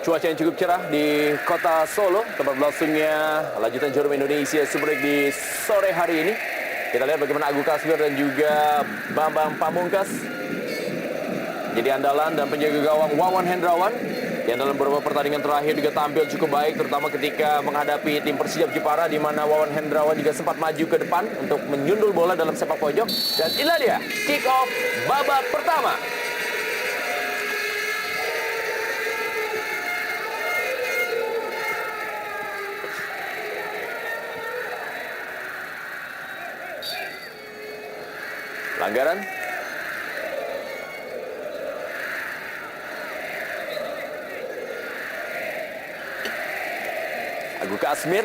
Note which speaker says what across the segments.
Speaker 1: cuaca yang cukup cerah di kota Solo, tempat berlangsungnya lanjutan Jarum Indonesia Super League di sore hari ini. Kita lihat bagaimana Agu Kasmir dan juga Bambang Pamungkas jadi andalan, dan penjaga gawang Wawan Hendrawan yang dalam beberapa pertandingan terakhir juga tampil cukup baik, terutama ketika menghadapi tim Persijap Jepara, di mana Wawan Hendrawan juga sempat maju ke depan untuk menyundul bola dalam sepak pojok. Dan inilah dia kick off babak pertama. Pelanggaran. Agu Kasmir.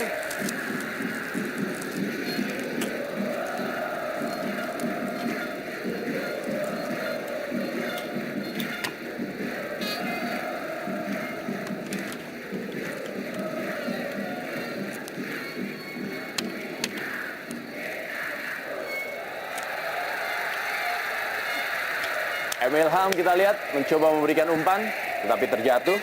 Speaker 1: Emilham kita lihat mencoba memberikan umpan, tetapi terjatuh.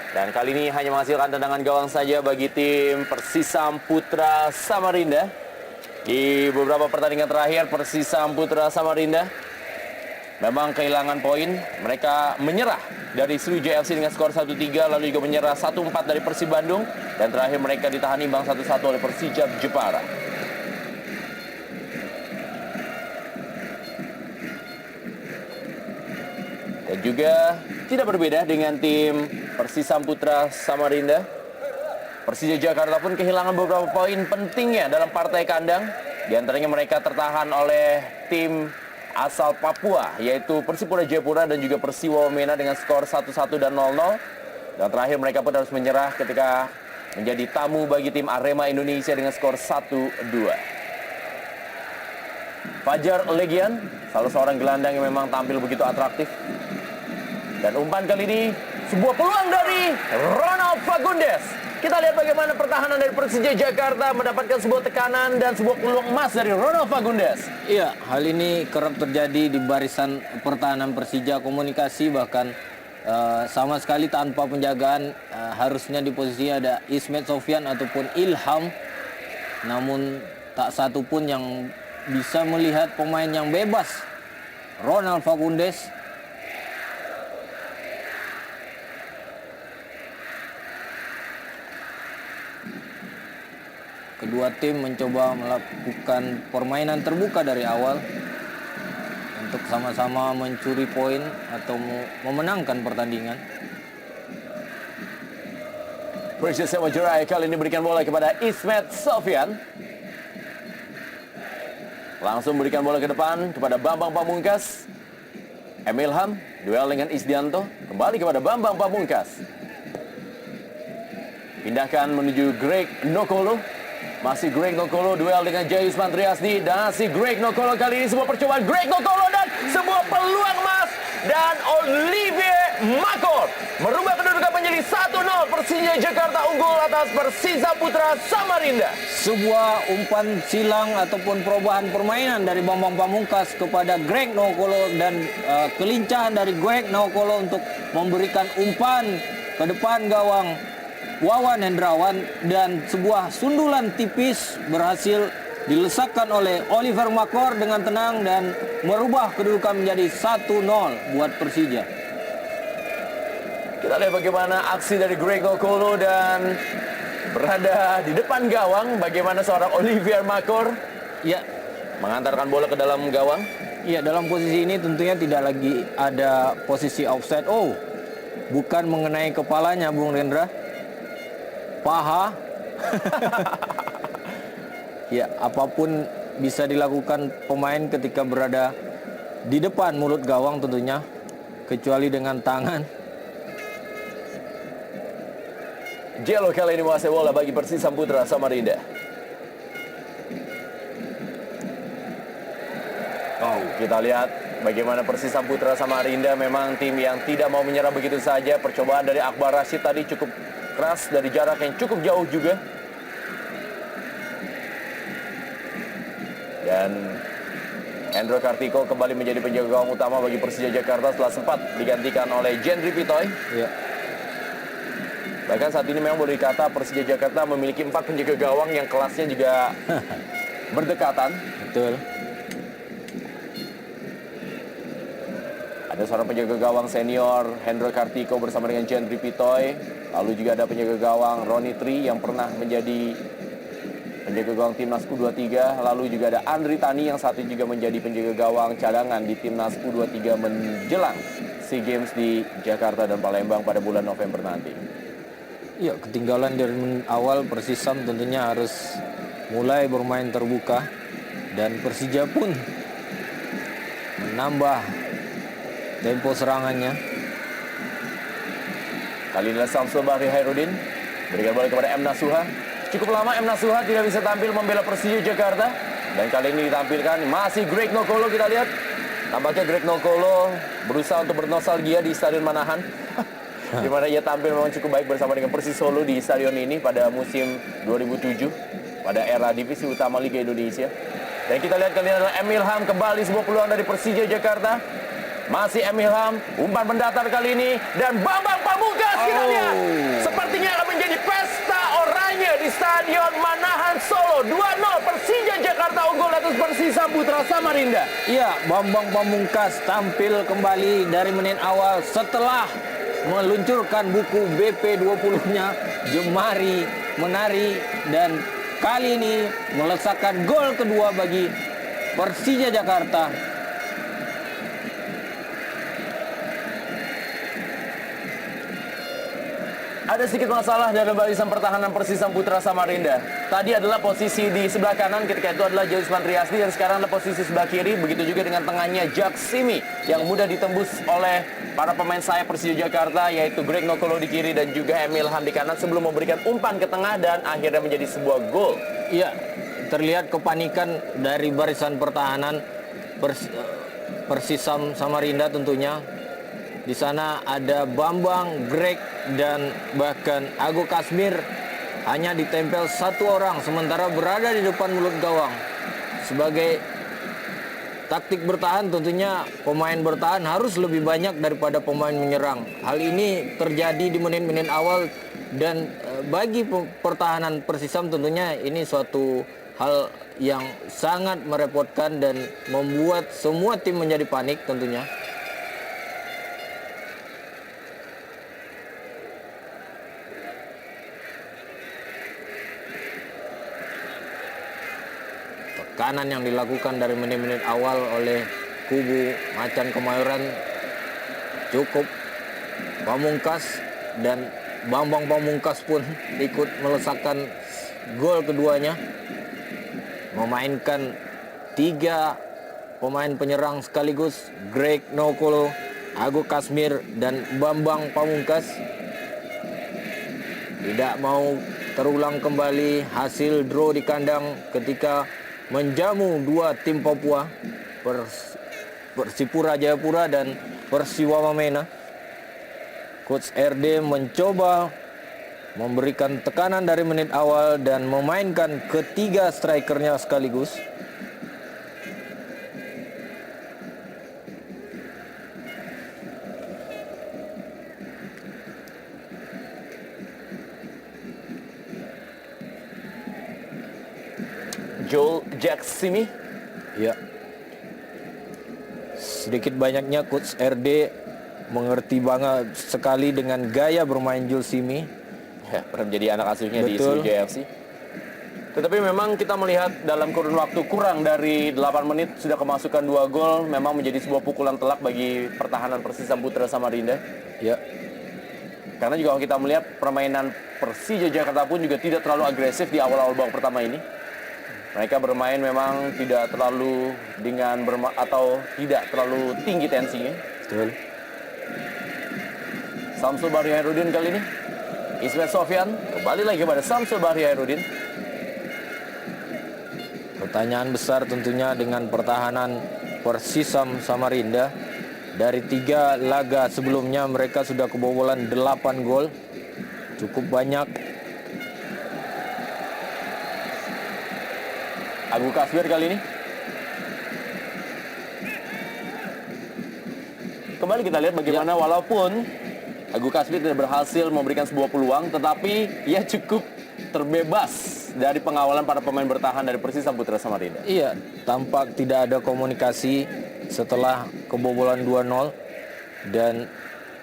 Speaker 1: Dan kali ini hanya menghasilkan tendangan gawang saja bagi tim Persisam Putra Samarinda. Di beberapa pertandingan terakhir Persisam Putra Samarinda memang kehilangan poin. Mereka menyerah dari Sriwijaya FC dengan skor 1-3, lalu juga menyerah 1-4 dari Persib Bandung, dan terakhir mereka ditahan imbang 1-1 oleh Persijap Jepara. Dan juga tidak berbeda dengan tim Persisam Putra Samarinda. Persija Jakarta pun kehilangan beberapa poin pentingnya dalam partai kandang. Di antaranya mereka tertahan oleh tim asal Papua, yaitu Persipura Jayapura dan juga Persiwa Wamena dengan skor 1-1 dan 0-0. Dan terakhir mereka pun harus menyerah ketika menjadi tamu bagi tim Arema Indonesia dengan skor 1-2. Fajar Legian, salah seorang gelandang yang memang tampil begitu atraktif. Dan umpan kali ini sebuah peluang dari Ronald Fagundes. Kita lihat bagaimana pertahanan dari Persija Jakarta mendapatkan sebuah tekanan dan sebuah peluang emas dari Ronald Fagundes.
Speaker 2: Iya, hal ini kerap terjadi di barisan pertahanan Persija. Komunikasi bahkan sama sekali tanpa penjagaan. Harusnya di posisi ada Ismet Sofyan ataupun Ilham. Namun tak satu pun yang bisa melihat pemain yang bebas. Ronald Fagundes. Kedua tim mencoba melakukan permainan terbuka dari awal untuk sama-sama mencuri poin atau memenangkan pertandingan.
Speaker 1: Persija Majurai kali ini berikan bola kepada Ismet Sofyan. Langsung berikan bola ke depan kepada Bambang Pamungkas. Emilham, duel dengan Isdianto, kembali kepada Bambang Pamungkas. Pindahkan menuju Greg Nokolo. Masih Greg Nokolo, duel dengan Jayusman Triasdi. Dan si Greg Nokolo kali ini sebuah percobaan Greg Nokolo dan sebuah peluang emas. Dan Olivier Makor merubah kedudukan menjadi 1-0. Persija Jakarta unggul atas Persisam Putra Samarinda.
Speaker 2: Sebuah umpan silang ataupun perubahan permainan dari Bambang Pamungkas kepada Greg Nokolo, dan kelincahan dari Greg Nokolo untuk memberikan umpan ke depan gawang Wawan Hendrawan, dan sebuah sundulan tipis berhasil dilesakkan oleh Oliver Makor dengan tenang dan merubah kedudukan menjadi 1-0 buat Persija.
Speaker 1: Kita lihat bagaimana aksi dari Greg Nokolo, dan berada di depan gawang bagaimana seorang Olivier Makor
Speaker 2: Ya,
Speaker 1: mengantarkan bola ke dalam gawang.
Speaker 2: ya, dalam posisi ini tentunya tidak lagi ada posisi offside. Oh, bukan mengenai kepalanya, Bung Rendra. Paha. Ya, apapun bisa dilakukan pemain ketika berada di depan mulut gawang tentunya, kecuali dengan tangan.
Speaker 1: Jelo kali ini menguasai bola bagi Persisam Putra Samarinda. Oh, kita lihat bagaimana Persisam Putra Samarinda memang tim yang tidak mau menyerah begitu saja. Percobaan dari Akbar Rashid tadi cukup keras dari jarak yang cukup jauh juga. Dan Hendro Kartiko kembali menjadi penjaga gawang utama bagi Persija Jakarta setelah sempat digantikan oleh Jendri Pitoy.
Speaker 2: Ya.
Speaker 1: Bahkan saat ini memang boleh dikata Persija Jakarta memiliki 4 penjaga gawang yang kelasnya juga berdekatan.
Speaker 2: Betul.
Speaker 1: Ada seorang penjaga gawang senior Hendro Kartiko bersama dengan Jendri Pitoy. Lalu juga ada penjaga gawang Roni Tri yang pernah menjadi penjaga gawang Timnas U23. Lalu juga ada Andri Tani yang saat ini juga menjadi penjaga gawang cadangan di Timnas U23 menjelang SEA Games di Jakarta dan Palembang pada bulan November nanti.
Speaker 2: Ya, ketinggalan dari awal Persisam tentunya harus mulai bermain terbuka dan Persija pun menambah tempo serangannya.
Speaker 1: Kali ini adalah Samsul Bahri Hairudin berikan bola kepada M. Nasuha. Cukup lama M. Nasuha tidak bisa tampil membela Persija Jakarta. Dan kali ini ditampilkan masih Greg Nokolo, kita lihat. Tampaknya Greg Nokolo berusaha untuk bernostalgia di Stadion Manahan. Di mana ia tampil memang cukup baik bersama dengan Persis Solo di stadion ini pada musim 2007 pada era divisi utama Liga Indonesia. Dan kita lihat kali ini adalah Emil Ham, kembali sebuah peluang dari Persija Jakarta. Masih Emil Ham, umpan mendatar kali ini dan Bambang Pamungkas kita lihat. Sepertinya akan menjadi pesta oranye di Stadion Manahan Solo. 2-0 Persija Jakarta unggul atas Persisam Putra Samarinda.
Speaker 2: Iya, Bambang Pamungkas tampil kembali dari menit awal setelah meluncurkan buku BP20-nya Jemari Menari dan kali ini melesakkan gol kedua bagi Persija Jakarta.
Speaker 1: Ada sedikit masalah dalam barisan pertahanan Persisam Putra Samarinda. Tadi adalah posisi di sebelah kanan, ketika itu adalah Joisman Triasdi, dan sekarang adalah posisi sebelah kiri. Begitu juga dengan tengahnya Jack Simi yang mudah ditembus oleh para pemain sayap Persija Jakarta, yaitu Greg Nokolo di kiri dan juga Emil Ham di kanan sebelum memberikan umpan ke tengah dan akhirnya menjadi sebuah gol.
Speaker 2: Iya, terlihat kepanikan dari barisan pertahanan Persisam Samarinda tentunya. Di sana ada Bambang, Greg, dan bahkan Ago Kasmir hanya ditempel satu orang sementara berada di depan mulut gawang. Sebagai taktik bertahan tentunya pemain bertahan harus lebih banyak daripada pemain menyerang. Hal ini terjadi di menit-menit awal dan bagi pertahanan Persisam tentunya ini suatu hal yang sangat merepotkan dan membuat semua tim menjadi panik tentunya. Tekanan yang dilakukan dari menit-menit awal oleh kubu Macan Kemayoran cukup. Pamungkas dan Bambang Pamungkas pun ikut melesakkan gol keduanya, memainkan 3 pemain penyerang sekaligus, Greg Nokolo, Ago Kasmir, dan Bambang Pamungkas. Tidak mau terulang kembali hasil draw di kandang ketika menjamu 2 tim Papua, Persipura Jayapura dan Persiwa Wamena. Coach RD mencoba memberikan tekanan dari menit awal dan memainkan ketiga strikernya sekaligus.
Speaker 1: Joel Jack Simi.
Speaker 2: Ya. Sedikit banyaknya Coach RD mengerti banget sekali dengan gaya bermain Joel Simi.
Speaker 1: Ya, pernah menjadi anak asuhnya di
Speaker 2: Betul.
Speaker 1: Sriwijaya FC. Tetapi memang kita melihat dalam kurun waktu kurang dari 8 menit sudah kemasukan 2 gol, memang menjadi sebuah pukulan telak bagi pertahanan Persisam Putra Samarinda.
Speaker 2: Ya.
Speaker 1: Karena juga kalau kita melihat permainan Persija Jakarta pun juga tidak terlalu agresif di awal-awal babak pertama ini. Mereka bermain memang tidak terlalu atau tidak terlalu tinggi tensinya.
Speaker 2: Betul.
Speaker 1: Samsul Bahri Hairudin kali ini. Ismet Sofyan kembali lagi kepada Samsul Bahri Hairudin.
Speaker 2: Pertanyaan besar tentunya dengan pertahanan Persisam Samarinda. Dari 3 laga sebelumnya mereka sudah kebobolan 8 gol. Cukup banyak.
Speaker 1: Agu Kasbir kali ini. Kembali kita lihat bagaimana walaupun Agu Kasbi tidak berhasil memberikan sebuah peluang, tetapi ia cukup terbebas dari pengawalan para pemain bertahan dari Persis Samputra Samarinda.
Speaker 2: Iya, tampak tidak ada komunikasi setelah kebobolan 2-0 dan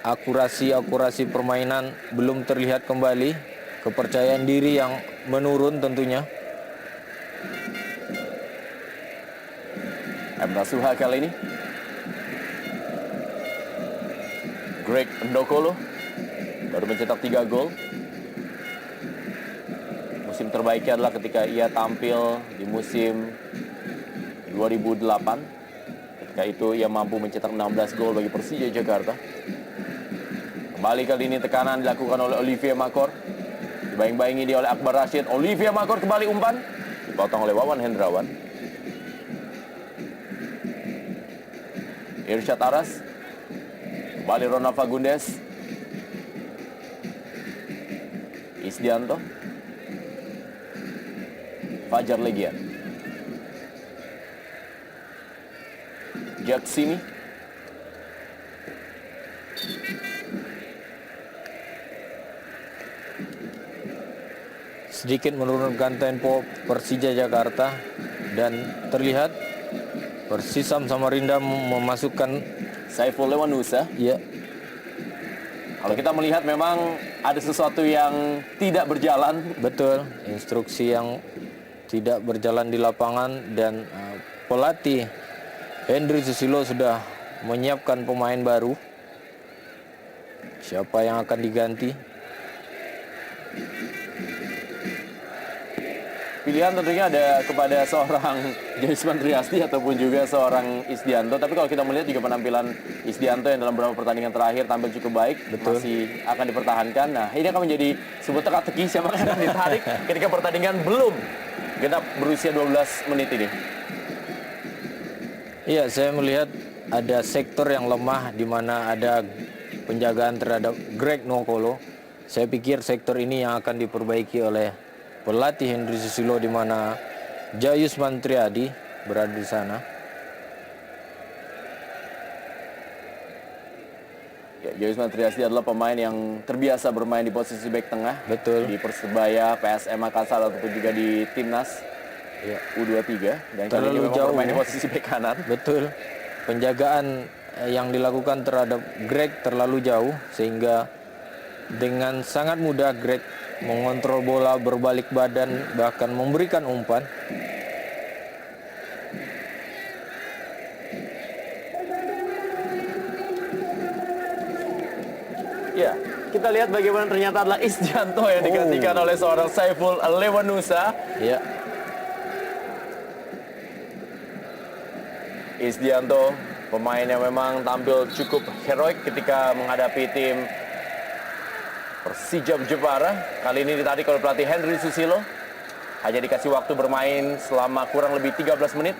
Speaker 2: akurasi permainan belum terlihat kembali, kepercayaan diri yang menurun tentunya.
Speaker 1: Emrah Suha kali ini. Greg Ndokolo baru mencetak 3 gol. Musim terbaiknya adalah ketika ia tampil di musim 2008. Ketika itu ia mampu mencetak 16 gol bagi Persija Jakarta. Kembali kali ini tekanan dilakukan oleh Olivier Makor. Dibayang-bayangi dia oleh Akbar Rashid. Olivier Makor kembali umpan. Dipotong oleh Wawan Hendrawan. Irsyad Aras. Kembali Ronald Fagundes. Isdianto. Fajar Legian. Jaksimi.
Speaker 2: Sedikit menurunkan tempo Persija Jakarta dan terlihat Persisam Samarinda memasukkan
Speaker 1: Saiful Lewanusa.
Speaker 2: ya
Speaker 1: Kalau kita melihat memang ada sesuatu yang tidak berjalan.
Speaker 2: betul, instruksi yang tidak berjalan di lapangan dan pelatih Henry Susilo sudah menyiapkan pemain baru. Siapa yang akan diganti?
Speaker 1: Pilihan tentunya ada kepada seorang Joisman Triasti ataupun juga seorang Isdianto. Tapi kalau kita melihat juga penampilan Isdianto yang dalam beberapa pertandingan terakhir tampil cukup baik,
Speaker 2: Betul.
Speaker 1: masih akan dipertahankan. Nah, ini akan menjadi sebuah teka-teki siapa yang akan ditarik ketika pertandingan belum genap berusia 12 menit ini.
Speaker 2: Iya, saya melihat ada sektor yang lemah di mana ada penjagaan terhadap Greg Nokolo. Saya pikir sektor ini yang akan diperbaiki oleh pelatih Henry Susilo di mana Jayus Mantriadi berada di sana.
Speaker 1: Ya, Joisman Triasti adalah pemain yang terbiasa bermain di posisi bek tengah.
Speaker 2: Betul.
Speaker 1: Di Persebaya, PSM Makassar ataupun juga di Timnas
Speaker 2: Ya,
Speaker 1: U23. Dan kali ini
Speaker 2: terlalu
Speaker 1: memang
Speaker 2: jauh.
Speaker 1: bermain di posisi bek kanan.
Speaker 2: Betul. Penjagaan yang dilakukan terhadap Greg terlalu jauh sehingga dengan sangat mudah Greg mengontrol bola, berbalik badan, bahkan memberikan umpan.
Speaker 1: Ya, kita lihat bagaimana ternyata adalah Isdianto yang digantikan oleh seorang Saiful Lewanusa.
Speaker 2: Ya,
Speaker 1: Isdianto, pemain yang memang tampil cukup heroik ketika menghadapi tim Persija Jepara. Kali ini ditarik oleh pelatih Henry Susilo. Hanya dikasih waktu bermain selama kurang lebih 13 menit.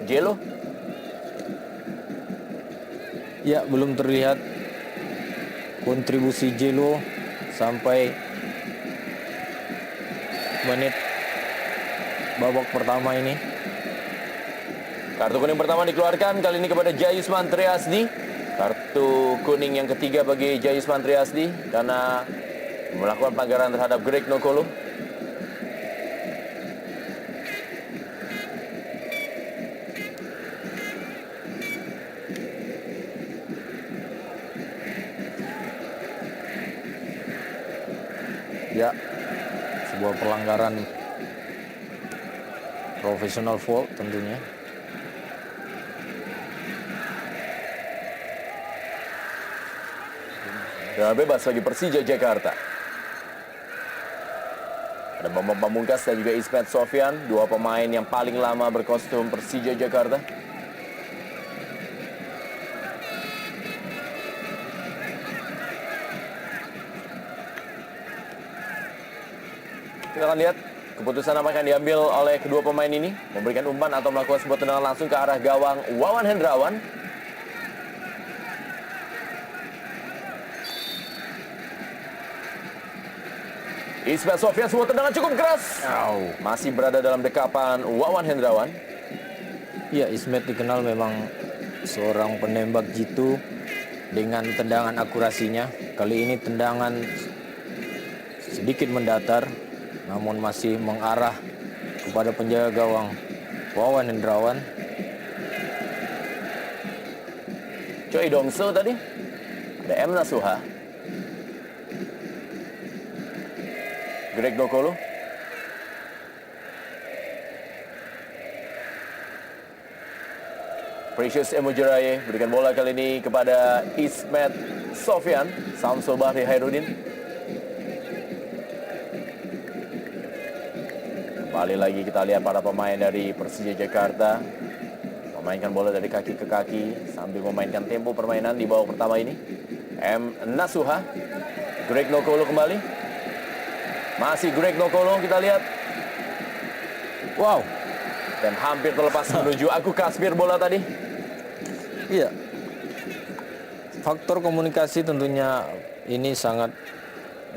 Speaker 1: Jelo.
Speaker 2: ya belum terlihat kontribusi Jelo sampai menit babak pertama ini.
Speaker 1: Kartu kuning pertama dikeluarkan kali ini kepada Jayusman Triasdi. Kartu kuning yang ketiga bagi Jayusman Triasdi karena melakukan pelanggaran terhadap Greg Nokolo.
Speaker 2: Ya, sebuah pelanggaran profesional foul tentunya.
Speaker 1: Dan bebas bagi Persija Jakarta. Ada Bambang Pamungkas dan juga Ismet Sofyan, dua pemain yang paling lama berkostum Persija Jakarta. Kita akan lihat keputusan apa yang akan diambil oleh kedua pemain ini. Memberikan umpan atau melakukan sebuah tendangan langsung ke arah gawang Wawan Hendrawan. Ismet Sofyan, sebuah tendangan cukup keras. Masih berada dalam dekapan Wawan Hendrawan.
Speaker 2: Ya, Ismet dikenal memang seorang penembak jitu dengan tendangan akurasinya. Kali ini tendangan sedikit mendatar, namun masih mengarah kepada penjaga gawang Wawan Hendrawan.
Speaker 1: Choi Dongso tadi. Ada M. Nasuha. Greg Nokolo. Precious Emojeraye berikan bola kali ini kepada Ismet Sofyan. Samsul Bahri Hairudin. Kembali lagi kita lihat para pemain dari Persija Jakarta memainkan bola dari kaki ke kaki sambil memainkan tempo permainan di babak pertama ini. M. Nasuha. Greg Nokolo kembali. Masih Greg Nokolo, kita lihat.
Speaker 2: Wow.
Speaker 1: Dan hampir terlepas menuju Aku Kasbir bola tadi.
Speaker 2: Iya. Faktor komunikasi tentunya ini sangat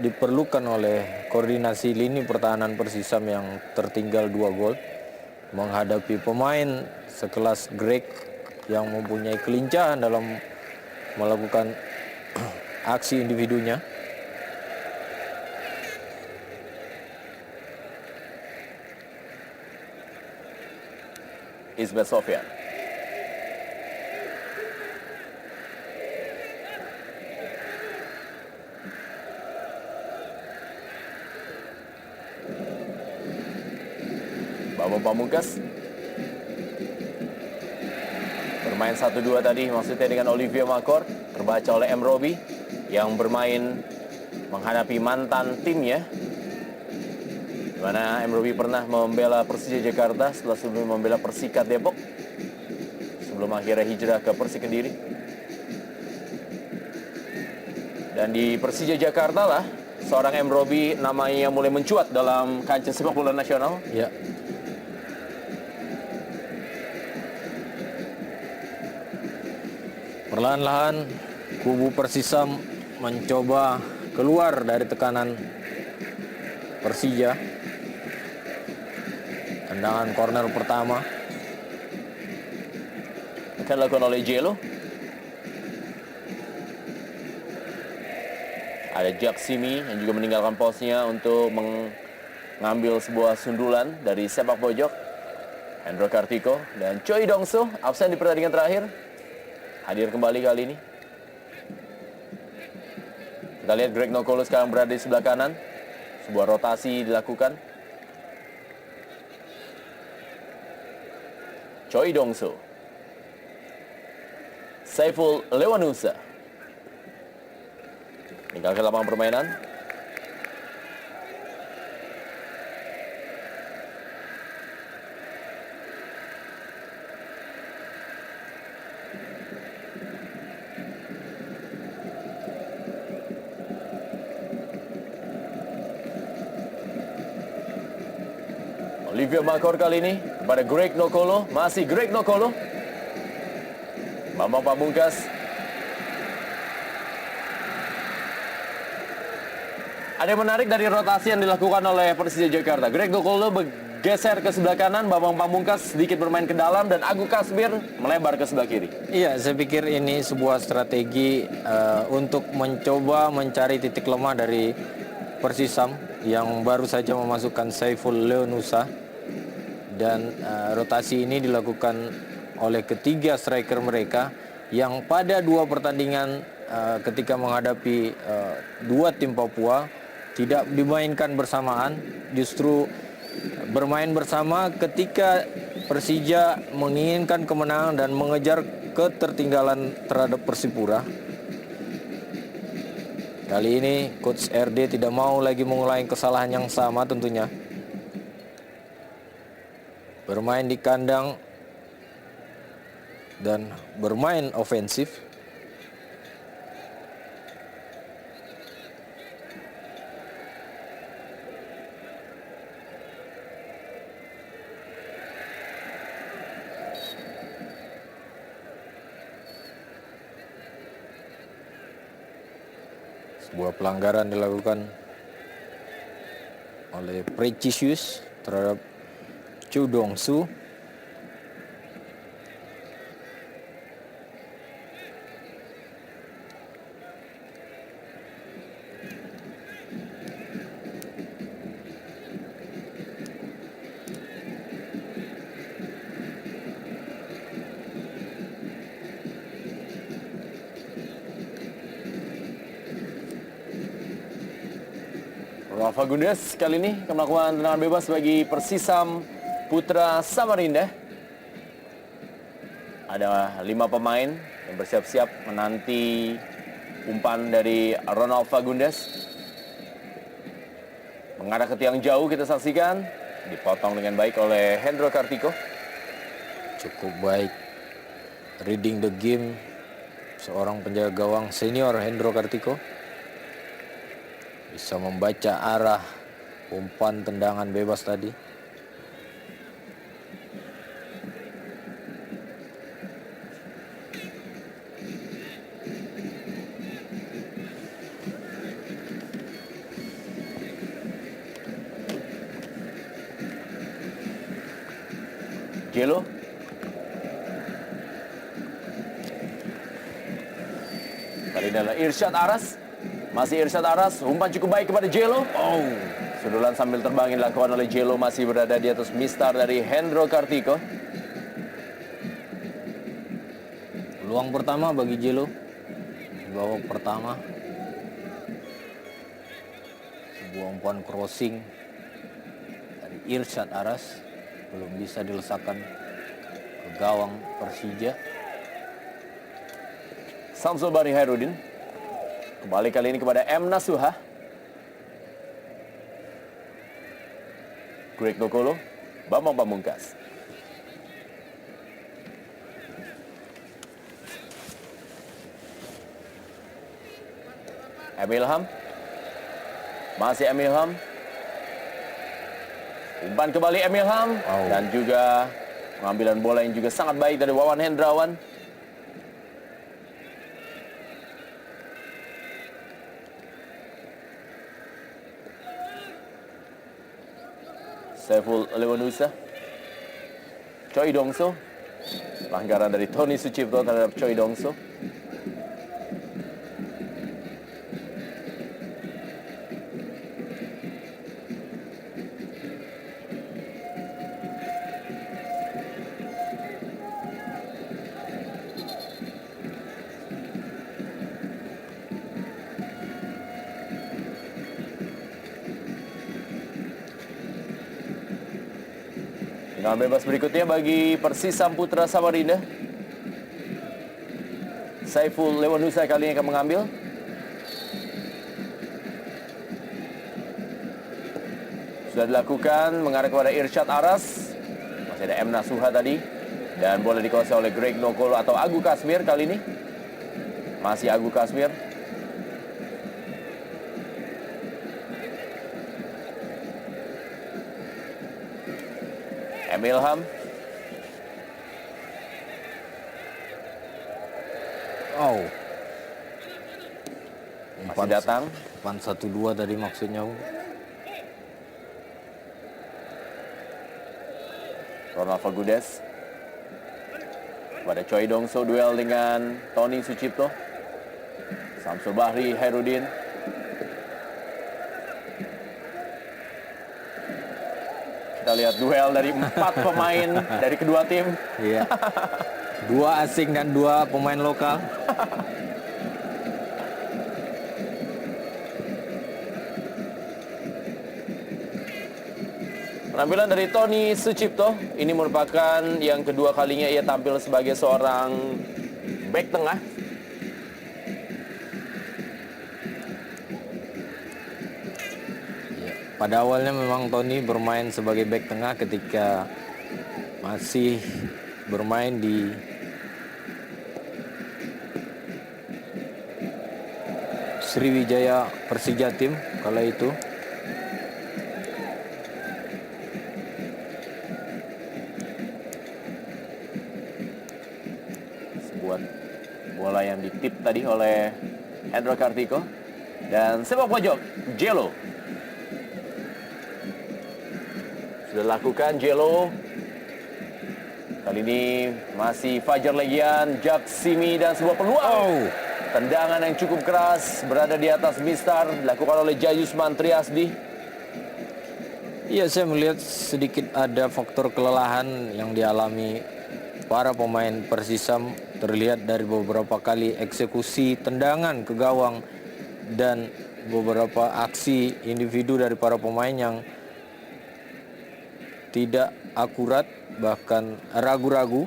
Speaker 2: diperlukan oleh koordinasi lini pertahanan Persisam yang tertinggal 2 gol menghadapi pemain sekelas Greg yang mempunyai kelincahan dalam melakukan aksi individunya.
Speaker 1: Ismet Sofyan. Bambang Pamungkas. Bermain 1-2 tadi maksudnya dengan Olivier Makor. Terbaca oleh M. Robi yang bermain menghadapi mantan timnya. Di mana M. Robi pernah membela Persija Jakarta setelah sebelumnya membela Persikat Depok. Sebelum akhirnya hijrah ke Persik Kediri. Dan di Persija Jakarta lah seorang M. Robi namanya mulai mencuat dalam kancah sepak bola nasional.
Speaker 2: Ya. Perlahan-lahan kubu Persisam mencoba keluar dari tekanan Persija. Tendangan corner pertama
Speaker 1: akan dilakukan oleh Jelo. Ada Jack Simi yang juga meninggalkan posnya untuk mengambil sebuah sundulan dari sepak pojok. Hendro Kartiko dan Choi Dongso absen di pertandingan terakhir. Hadir kembali kali ini. Kita lihat Greg Nokolo sekarang berada di sebelah kanan. Sebuah rotasi dilakukan. Choi Dongso. Saiful Lewanusa. Meninggalkan lapangan permainan. Olivier Makor kali ini kepada Greg Nokolo. Masih Greg Nokolo. Bambang Pamungkas. Ada yang menarik dari rotasi yang dilakukan oleh Persija Jakarta. Greg Nokolo bergeser ke sebelah kanan, Bambang Pamungkas sedikit bermain ke dalam, dan Agu Kasbir melebar ke sebelah kiri.
Speaker 2: Iya, saya pikir ini sebuah strategi untuk mencoba mencari titik lemah dari Persisam yang baru saja memasukkan Saiful Leonusa. Dan rotasi ini dilakukan oleh ketiga striker mereka yang pada 2 pertandingan ketika menghadapi 2 tim Papua tidak dimainkan bersamaan, justru bermain bersama ketika Persija menginginkan kemenangan dan mengejar ketertinggalan terhadap Persipura. Kali ini Coach RD tidak mau lagi mengulangi kesalahan yang sama tentunya. Bermain di kandang dan bermain ofensif. Sebuah pelanggaran dilakukan oleh Precisius terhadap Chu Dongsu.
Speaker 1: Ronald Fagundes kali ini akan melakukan tendangan bebas bagi Persisam Putra Samarinda. Ada 5 pemain yang bersiap-siap menanti umpan dari Ronald Fagundes. Mengarah ke tiang jauh kita saksikan. Dipotong dengan baik oleh Hendro Kartiko.
Speaker 2: Cukup baik reading the game seorang penjaga gawang senior Hendro Kartiko. Bisa membaca arah umpan tendangan bebas tadi.
Speaker 1: Jelo. Kali ini adalah Irsyad Aras. Masih Irsyad Aras, umpan cukup baik kepada Jelo. Oh, sundulan sambil terbang yang dilakukan oleh Jelo masih berada di atas mistar dari Hendro Kartiko.
Speaker 2: Peluang pertama bagi Jelo. Babak pertama. Sebuah umpan crossing dari Irsyad Aras. Belum bisa dilesakan ke gawang Persija.
Speaker 1: Samsul Bari Hairudin. Kembali kali ini kepada M. Nasuha. Greg Nokolo, Bambang Pamungkas. Emil Ham. Masih Emil Ham. Umpan kembali Emil Ham. Dan juga pengambilan bola yang juga sangat baik dari Wawan Hendrawan. Saiful Lewanusa. Choi Dongso. Pelanggaran dari Tony Sucipto terhadap Choi Dongso. Tendangan bebas berikutnya bagi Persisam Putra Samarinda. Saiful Lewanusa kali ini akan mengambil. Sudah dilakukan, mengarah kepada Irsyad Aras. Masih ada M. Nasuha tadi. Dan bola dikuasai oleh Greg Nokolo atau Agu Kasmir kali ini. Masih Agu Kasmir. Emil Ham.
Speaker 2: Oh.
Speaker 1: Masih datang.
Speaker 2: Umpan 1-2 tadi maksudnya.
Speaker 1: Ronald Fagundes. Pada Choi Dongso, duel dengan Tony Sucipto. Samsul Bahri Hairudin. Kita lihat duel dari 4 pemain dari kedua tim.
Speaker 2: Iya. 2 asing dan 2 pemain lokal.
Speaker 1: Penampilan dari Tony Sucipto ini merupakan yang kedua kalinya ia tampil sebagai seorang bek tengah.
Speaker 2: Pada awalnya memang Tony bermain sebagai bek tengah ketika masih bermain di Sriwijaya Persija Tim kala itu.
Speaker 1: Sebuah bola yang ditip tadi oleh Hendro Kartiko. Dan sepak pojok, Jelo. sudah lakukan Jello. Kali ini masih Fajar Legian, Jack Simi dan sebuah peluang. Tendangan yang cukup keras berada di atas Mistar dilakukan oleh Jayusman Triasdi.
Speaker 2: Iya, saya melihat sedikit ada faktor kelelahan yang dialami para pemain Persisam, terlihat dari beberapa kali eksekusi tendangan ke gawang dan beberapa aksi individu dari para pemain yang tidak akurat, bahkan ragu-ragu.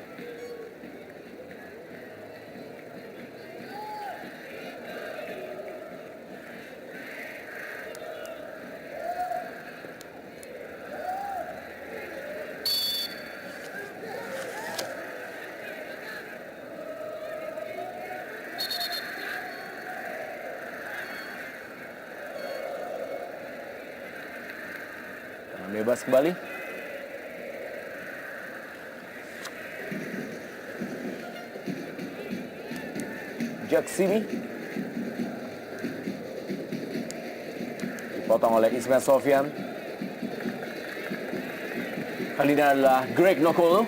Speaker 1: Bebas kembali. Jack Simi dipotong oleh Ismail Sofyan. Kali ini adalah Greg Nokolo.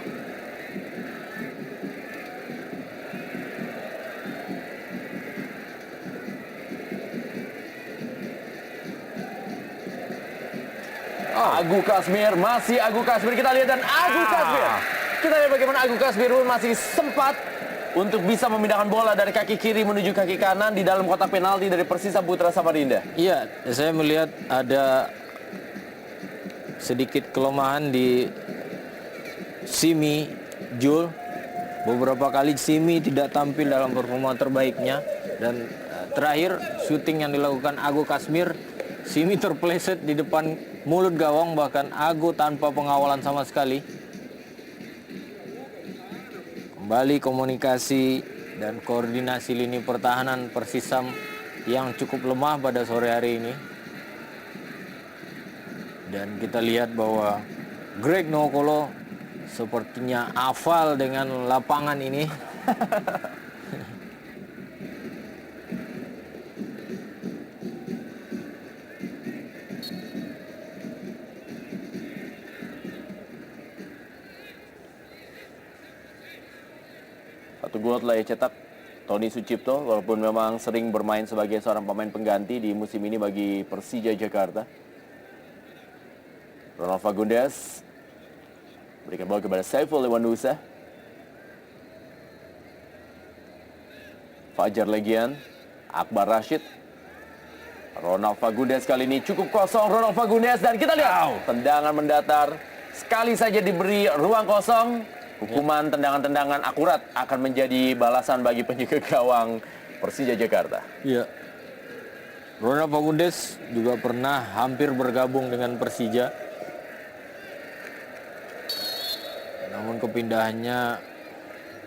Speaker 1: Agu Kasmir, masih Agu Kasmir, kita lihat, dan Agu Kasmir. Kita lihat bagaimana Agu Kasmir masih sempat untuk bisa memindahkan bola dari kaki kiri menuju kaki kanan di dalam kotak penalti dari Persisam Putra Samarinda.
Speaker 2: Iya, saya melihat ada sedikit kelemahan di Simi Jul. Beberapa kali Simi tidak tampil dalam performa terbaiknya, dan terakhir syuting yang dilakukan Agu Kasmir, Simi terpeleset di depan mulut gawang, bahkan Agu tanpa pengawalan sama sekali. Kembali komunikasi dan koordinasi lini pertahanan Persisam yang cukup lemah pada sore hari ini. Dan kita lihat bahwa Greg Nokolo sepertinya hafal dengan lapangan ini.
Speaker 1: Satu gol telah cetak Tony Sucipto, walaupun memang sering bermain sebagai seorang pemain pengganti di musim ini bagi Persija Jakarta. Ronald Fagundes berikan bola kepada Saiful Lewanusa. Fajar Legian, Akbar Rashid. Ronald Fagundes kali ini cukup kosong. Ronald Fagundes, dan kita lihat tendangan mendatar. Sekali saja diberi ruang kosong, hukuman tendangan-tendangan akurat akan menjadi balasan bagi penjaga gawang Persija Jakarta.
Speaker 2: Iya. Ronald Fagundes juga pernah hampir bergabung dengan Persija. Namun kepindahannya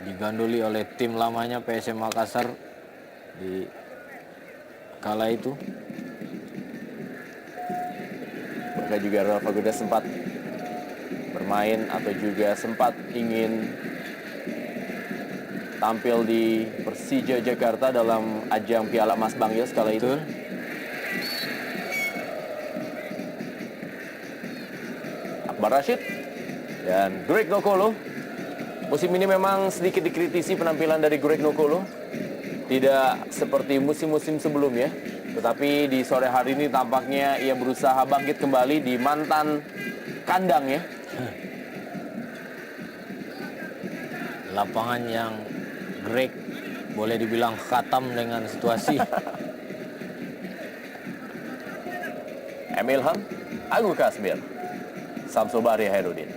Speaker 2: digandoli oleh tim lamanya PSM Makassar di kala itu.
Speaker 1: Bahkan juga Ronald Fagundes sempat bermain atau juga sempat ingin tampil di Persija Jakarta dalam ajang Piala Mas Bangyos kala itu. Akbar Rashid dan Greg Nokolo. Musim ini memang sedikit dikritisi penampilan dari Greg Nokolo. Tidak seperti musim-musim sebelumnya. Tetapi di sore hari ini tampaknya ia berusaha bangkit kembali di mantan kandangnya.
Speaker 2: Lapangan yang Greg boleh dibilang khatam dengan situasi.
Speaker 1: Emil Ham, Agu Kasmir, Samsul Bahri Hairudin.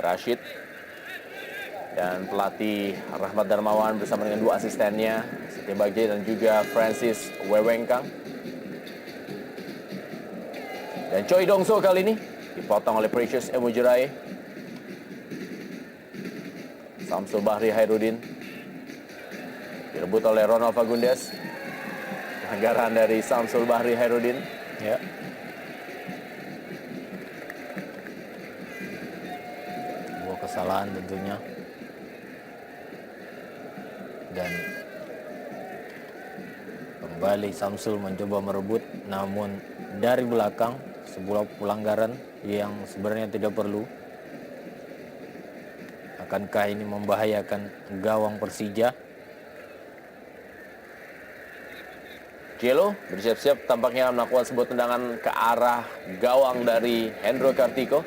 Speaker 1: Rashid dan pelatih Rahmat Darmawan bersama dengan dua asistennya, Setia Bagja dan juga Francis Wewengkang. Dan Choi Dongso kali ini dipotong oleh Precious Emujirai. Samsul Bahri Hairudin direbut oleh Ronald Fagundes. Pelanggaran dari Samsul Bahri Hairudin.
Speaker 2: Ya. Sebuah kesalahan tentunya. dan kembali Samsul mencoba merebut, namun dari belakang sebuah pelanggaran yang sebenarnya tidak perlu. Akankah ini membahayakan gawang Persija?
Speaker 1: Jello bersiap-siap tampaknya melakukan sebuah tendangan ke arah gawang dari Hendro Kartiko.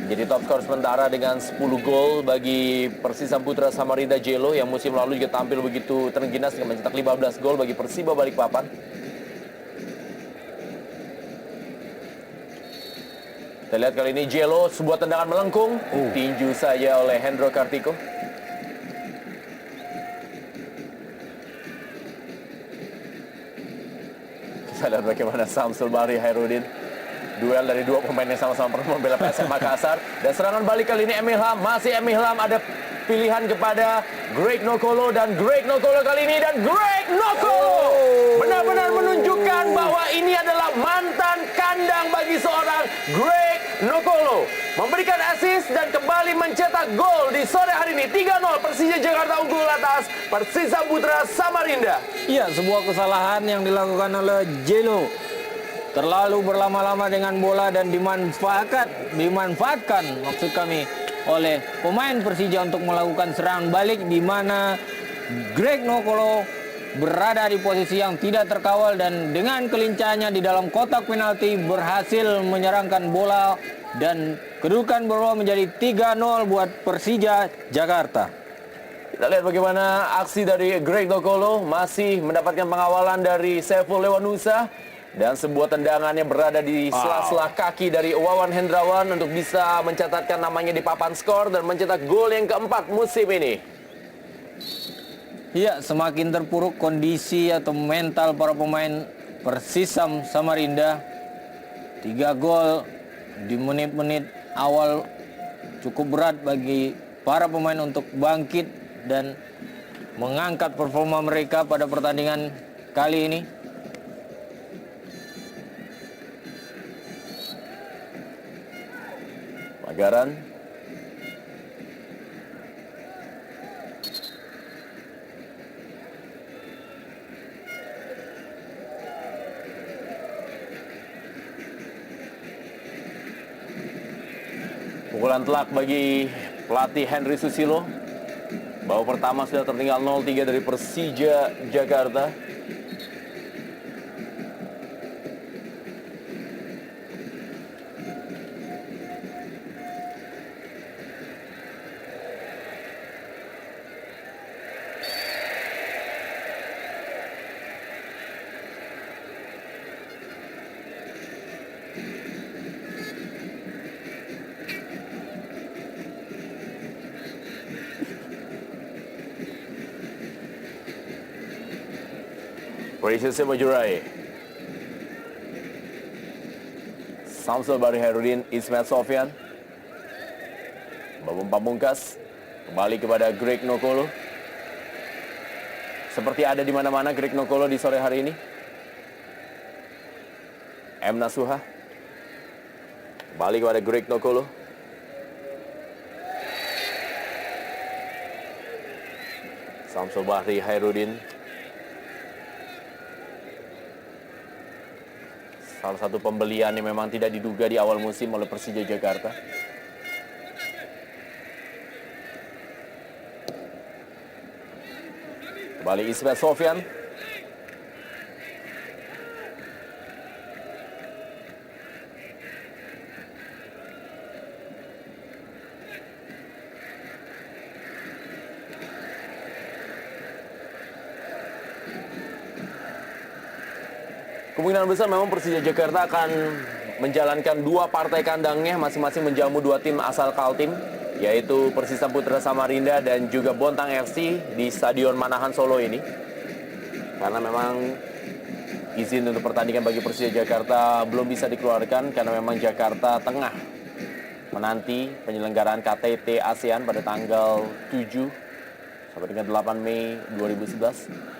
Speaker 1: Jadi top skor sementara dengan 10 gol bagi Persisam Putra Samarinda. Jello yang musim lalu juga tampil begitu terengginas dengan mencetak 15 gol bagi Persiba Balikpapan. Kita lihat kali ini Jello, sebuah tendangan melengkung, tinju saja oleh Hendro Kartiko. Kita lihat bagaimana Samsul Bahri Hairudin. Duel dari dua pemain yang sama-sama pernah membela PSM Makassar. Dan serangan balik kali ini Emil Ham. Masih Emil Ham, ada pilihan kepada Greg Nokolo. Dan Greg Nokolo kali ini. Dan Greg Nokolo benar-benar menunjukkan bahwa ini adalah mantan kandang bagi seorang Greg Nokolo. Memberikan assist dan kembali mencetak gol di sore hari ini. 3-0 Persija Jakarta unggul atas Persisam Putra Samarinda.
Speaker 2: Iya, sebuah kesalahan yang dilakukan oleh Jello. Terlalu berlama-lama dengan bola dan dimanfaatkan maksud kami oleh pemain Persija untuk melakukan serangan balik, di mana Greg Nokolo berada di posisi yang tidak terkawal dan dengan kelincahannya di dalam kotak penalti berhasil menyerangkan bola dan kedudukan bola menjadi 3-0 buat Persija Jakarta.
Speaker 1: Kita lihat bagaimana aksi dari Greg Nokolo, masih mendapatkan pengawalan dari Saiful Lewanusa. Dan sebuah tendangan yang berada di sela-sela kaki dari Wawan Hendrawan untuk bisa mencatatkan namanya di papan skor dan mencetak gol yang keempat musim ini.
Speaker 2: Iya, semakin terpuruk kondisi atau mental para pemain Persisam Samarinda. 3 gol di menit-menit awal cukup berat bagi para pemain untuk bangkit dan mengangkat performa mereka pada pertandingan kali ini.
Speaker 1: Magaran. Pukulan telak bagi pelatih Henry Susilo. Babak pertama sudah tertinggal 0-3 dari Persija Jakarta. Precious Majurai. Samsul Bahri Hairudin, Ismail Sofyan. Babon Pamungkas kembali kepada Greg Nokolo. Seperti ada di mana-mana Greg Nokolo di sore hari ini. M. Nasuha kembali kepada Greg Nokolo. Samsul Bahri Hairudin. Salah satu pembelian yang memang tidak diduga di awal musim oleh Persija Jakarta. Kembali Ismail Sofyan. Kemungkinan besar memang Persija Jakarta akan menjalankan 2 partai kandangnya, masing-masing menjamu 2 tim asal Kaltim, yaitu Persisam Putra Samarinda dan juga Bontang FC di Stadion Manahan Solo ini. Karena memang izin untuk pertandingan bagi Persija Jakarta belum bisa dikeluarkan karena memang Jakarta tengah menanti penyelenggaraan KTT ASEAN pada tanggal 7 sampai dengan 8 Mei 2011.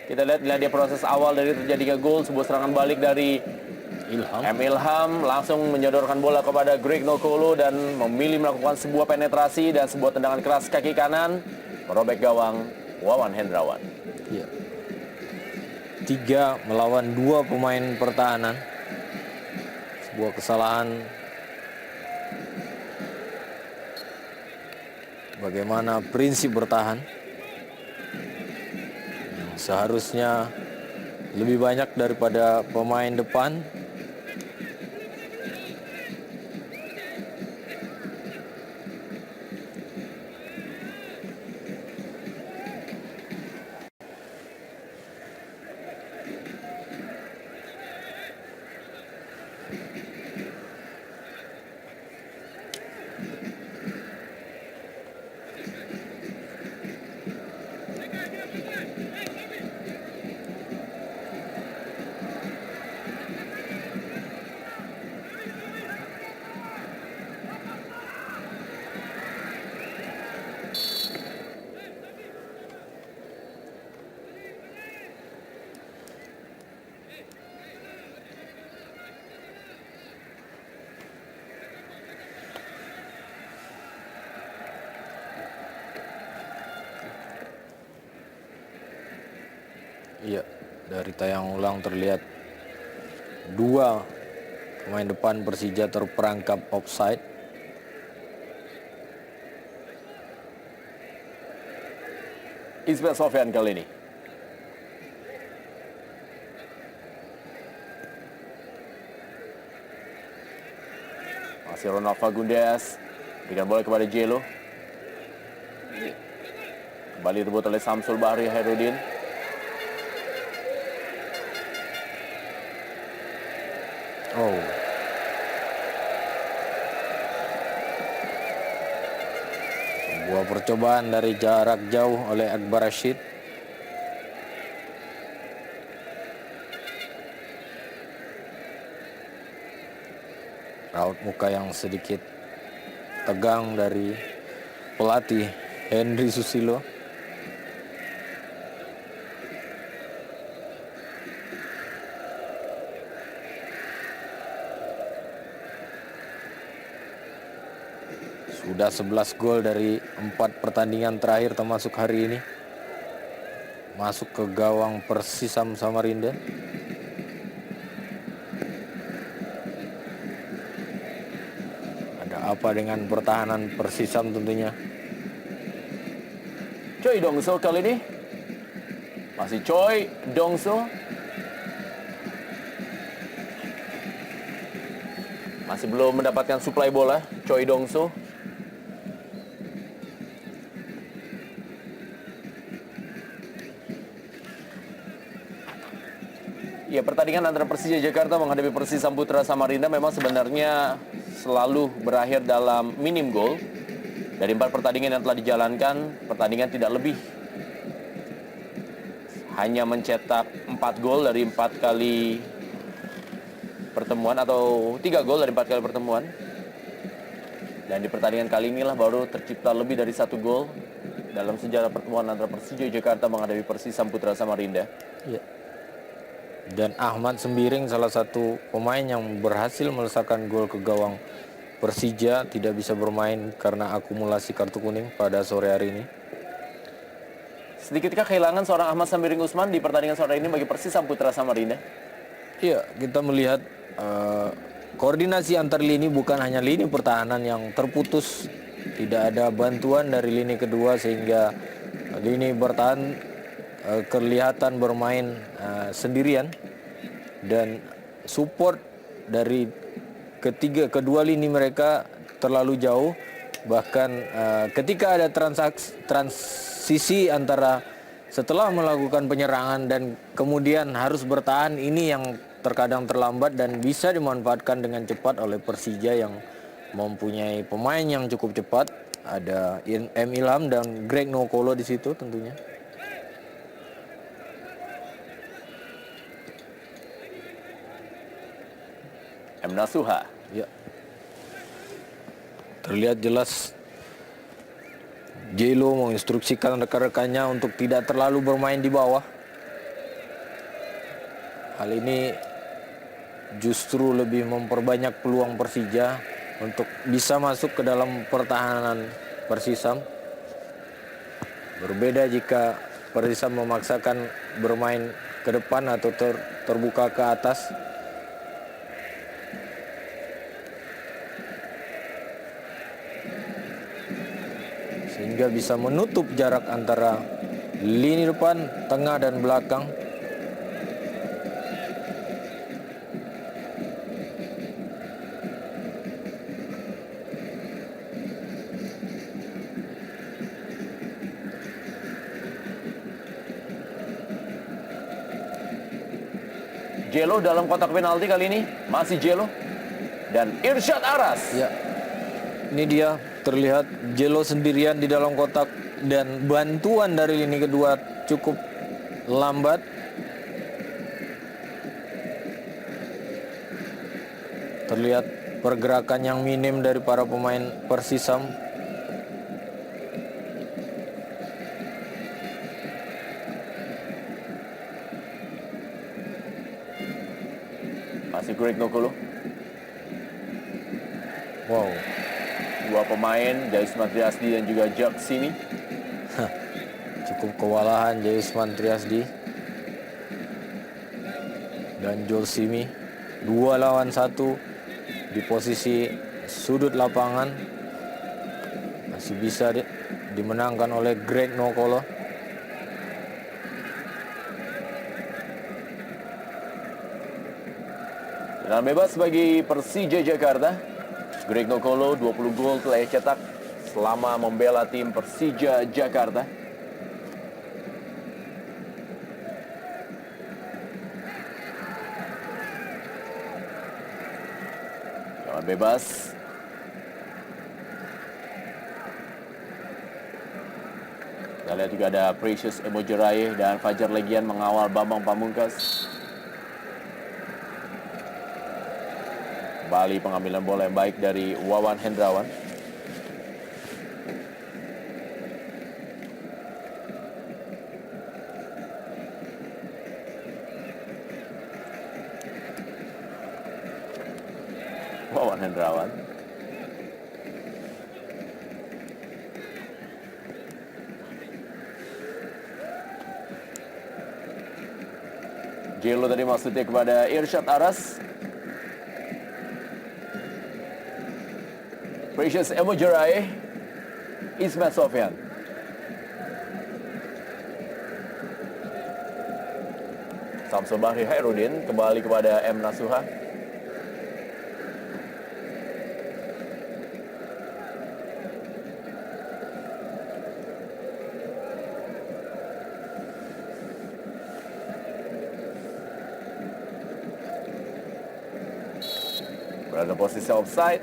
Speaker 1: Kita lihat dia proses awal dari terjadinya gol, sebuah serangan balik dari
Speaker 2: Ilham.
Speaker 1: M. Ilham langsung menyodorkan bola kepada Greg Nokolo dan memilih melakukan sebuah penetrasi dan sebuah tendangan keras kaki kanan merobek gawang Wawan Hendrawan.
Speaker 2: Ya. 3 melawan 2 pemain pertahanan. Sebuah kesalahan. Bagaimana prinsip bertahan yang seharusnya lebih banyak daripada pemain depan. Iya, dari tayang ulang terlihat 2 pemain depan Persija terperangkap offside.
Speaker 1: Ismail Sofyan kali ini. Masih Ronald Fagundes. Berikan bola kepada Jelo. Kembali rebut oleh Samsul Bahri Hairudin.
Speaker 2: Oh. Sebuah percobaan dari jarak jauh oleh Akbar Rashid. Raut muka yang sedikit tegang dari pelatih Henry Susilo. Sudah 11 gol dari 4 pertandingan terakhir termasuk hari ini. Masuk ke gawang Persisam Samarinda. Ada apa dengan pertahanan Persisam tentunya?
Speaker 1: Choi Dongso kali ini. Masih Choi Dongso. Masih belum mendapatkan suplai bola Choi Dongso. Ya, pertandingan antara Persija Jakarta menghadapi Persisam Putra Samarinda memang sebenarnya selalu berakhir dalam minim gol. Dari 4 pertandingan yang telah dijalankan, pertandingan tidak lebih. Hanya mencetak 4 gol dari 4 kali pertemuan atau 3 gol dari 4 kali pertemuan. Dan di pertandingan kali inilah baru tercipta lebih dari 1 gol dalam sejarah pertemuan antara Persija Jakarta menghadapi Persisam Putra Samarinda.
Speaker 2: Ya. Dan Ahmad Sembiring, salah satu pemain yang berhasil melesakkan gol ke gawang Persija, tidak bisa bermain karena akumulasi kartu kuning pada sore hari ini.
Speaker 1: Sedikitkah kehilangan seorang Ahmad Sembiring Usman di pertandingan sore ini bagi Persisam Putra Samarinda?
Speaker 2: Iya, kita melihat koordinasi antar lini, bukan hanya lini pertahanan yang terputus. Tidak ada bantuan dari lini kedua sehingga lini bertahan kelihatan bermain sendirian, dan support dari kedua lini mereka terlalu jauh. Bahkan ketika ada transisi antara setelah melakukan penyerangan dan kemudian harus bertahan, ini yang terkadang terlambat dan bisa dimanfaatkan dengan cepat oleh Persija yang mempunyai pemain yang cukup cepat. Ada M. Ilham dan Greg Nokolo di situ tentunya.
Speaker 1: M. Nasuha.
Speaker 2: Ya. Terlihat jelas Jelo menginstruksikan rekan-rekannya untuk tidak terlalu bermain di bawah. Hal ini justru lebih memperbanyak peluang Persija untuk bisa masuk ke dalam pertahanan Persisam. Berbeda jika Persisam memaksakan bermain ke depan atau terbuka ke atas. Sehingga bisa menutup jarak antara lini depan, tengah, dan belakang.
Speaker 1: Jelo dalam kotak penalti kali ini, masih Jelo. Dan Irsyad Aras.
Speaker 2: Ya, ini dia terlihat Jelo sendirian di dalam kotak dan bantuan dari lini kedua cukup lambat. Terlihat pergerakan yang minim dari para pemain Persisam.
Speaker 1: Masih Greg Nokolo.
Speaker 2: Wow,
Speaker 1: Dua pemain, Jayusman Triasdi dan juga Jack Simi.
Speaker 2: cukup kewalahan Jayusman Triasdi dan Joel Simi. 2 lawan 1 di posisi sudut lapangan. Masih bisa dimenangkan oleh Greg Nokolo.
Speaker 1: Tendangan bebas bagi Persija Jakarta. Greg Nokolo 20 gol telah ia cetak selama membela tim Persija Jakarta. Tendangan bebas. Kita lihat juga ada Precious Emojerai dan Fajar Legian mengawal Bambang Pamungkas. Kembali pengambilan bola yang baik dari Wawan Hendrawan. Wawan Hendrawan. Jelo tadi maksudnya kepada Irsyad Aras. Precious Emojerai, Ismet Sofyan. Samsul Bahri Hairudin kembali kepada M. Nasuha. Berada posisi offside.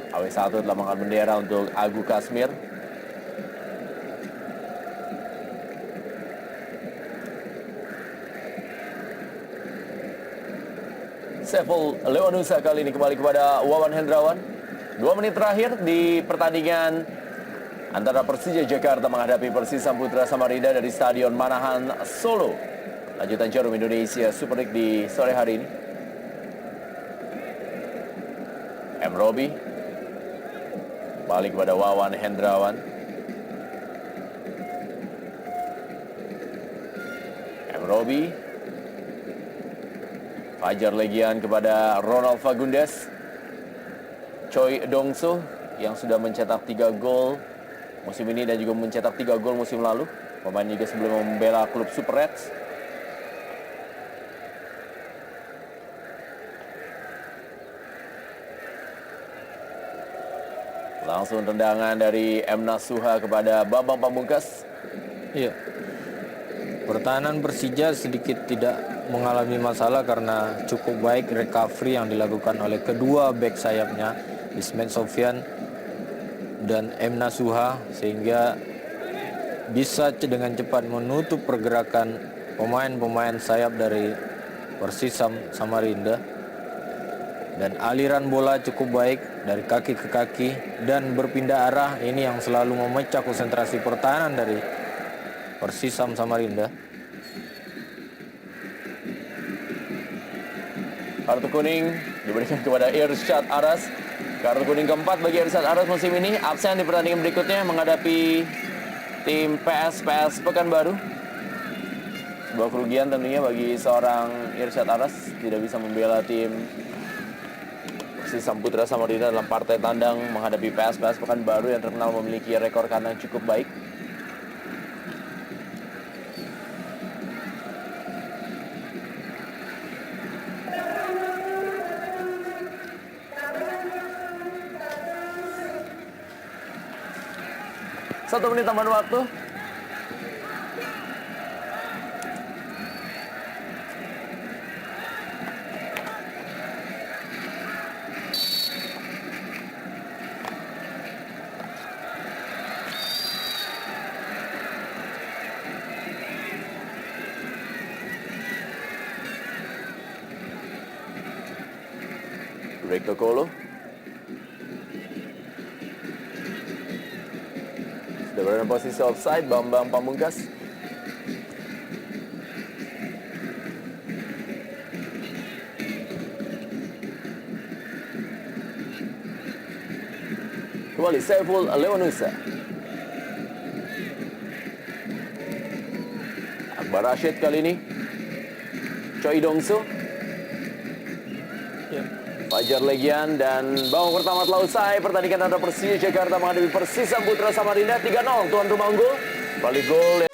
Speaker 1: AW1 telah mengangkat bendera untuk Agu Kasmir. Saiful Lewanusa kali ini kembali kepada Wawan Hendrawan. 2 menit terakhir di pertandingan antara Persija Jakarta menghadapi Persisam Putra Samarinda dari Stadion Manahan Solo. Lanjutan Jarum Indonesia Super League di sore hari ini. M. Robi balik kepada Wawan Hendrawan. M. Robi. Fajar Legian kepada Ronald Fagundes. Choi Dongso yang sudah mencetak 3 gol musim ini dan juga mencetak 3 gol musim lalu. Pemain juga sebelum membela klub Super Reds. Langsung tendangan dari M. Nasuha kepada Bambang Pamungkas.
Speaker 2: Iya. Pertahanan Persija sedikit tidak mengalami masalah karena cukup baik recovery yang dilakukan oleh kedua bek sayapnya, Ismet Sofyan dan M. Nasuha, sehingga bisa dengan cepat menutup pergerakan pemain-pemain sayap dari Persisam Samarinda. Dan aliran bola cukup baik dari kaki ke kaki dan berpindah arah. Ini yang selalu memecah konsentrasi pertahanan dari Persisam Samarinda.
Speaker 1: Kartu kuning diberikan kepada Irsyad Aras. Kartu kuning keempat bagi Irsyad Aras musim ini. Absen di pertandingan berikutnya menghadapi tim PS Pekanbaru. Sebuah kerugian tentunya bagi seorang Irsyad Aras. Tidak bisa membela tim Persis Samputra Samarinda dalam partai tandang menghadapi PS Pekanbaru yang terkenal memiliki rekor kandang cukup baik. Satu menit tambahan waktu. Recto Kolo. Sudah berada dalam posisi offside, Bambang Pamungkas. Kembali Saiful Lewanusa. Akbar Rashid kali ini. Choi Dongsu. Fajar Legian dan babak pertama telah usai. Pertandingan antara Persija Jakarta menghadapi Persis Samputra Samarinda 3-0. Tuan rumah unggul. Balik gol